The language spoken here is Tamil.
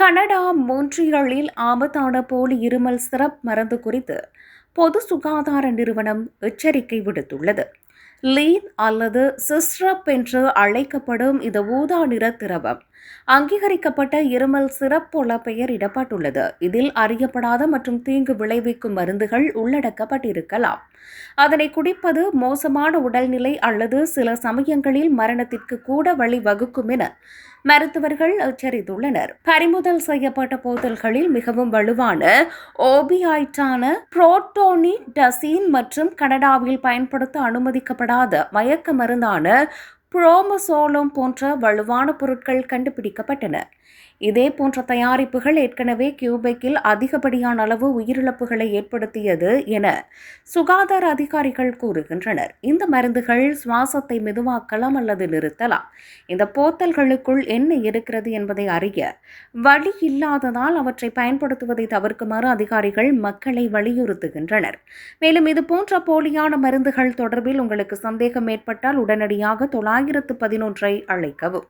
கனடா மோன்ட்ரியாலில் ஆபத்தான போலி இருமல் சிரப் மருந்து குறித்து பொது சுகாதார நிறுவனம் எச்சரிக்கை விடுத்துள்ளது. லீன் அல்லது சிஸ்ரப் என்று அழைக்கப்படும் இந்த ஊதா நிற திரவம் அங்கீகரிக்கப்பட்ட இருமல் சிரப் போல பெயரிடப்பட்டுள்ளது. இதில் அறியப்படாத மற்றும் தீங்கு விளைவிக்கும் மருந்துகள் உள்ளடக்கப்பட்டிருக்கலாம். அதனை குடிப்பது மோசமான உடல்நிலை அல்லது சில சமயங்களில் மரணத்திற்கு கூட வழிவகுக்கும் என மருத்துவர்கள் எச்சரித்துள்ளனர். பறிமுதல் செய்யப்பட்ட போத்தல்களில் மிகவும் வலுவான ஓபியாய்டான புரோட்டோனிடசின் மற்றும் கனடாவில் பயன்படுத்த அனுமதிக்கப்படாத மயக்க மருந்தான புரோமசோலம் போன்ற வலுவான பொருட்கள் கண்டுபிடிக்கப்பட்டன. இதே போன்ற தயாரிப்புகள் ஏற்கனவே கியூபெக்கில் அதிகப்படியான அளவு உயிரிழப்புகளை ஏற்படுத்தியது என சுகாதார அதிகாரிகள் கூறுகின்றனர். இந்த மருந்துகள் சுவாசத்தை மெதுவாக்கலாம் அல்லது நிறுத்தலாம். இந்த போத்தல்களுக்குள் என்ன இருக்கிறது என்பதை அறிய வழி இல்லாததால் அவற்றை பயன்படுத்துவதை தவிர்க்குமாறு அதிகாரிகள் மக்களை வலியுறுத்துகின்றனர். மேலும் இதுபோன்ற போலியான மருந்துகள் தொடர்பில் உங்களுக்கு சந்தேகம் ஏற்பட்டால் உடனடியாக 911 அழைக்கவும்.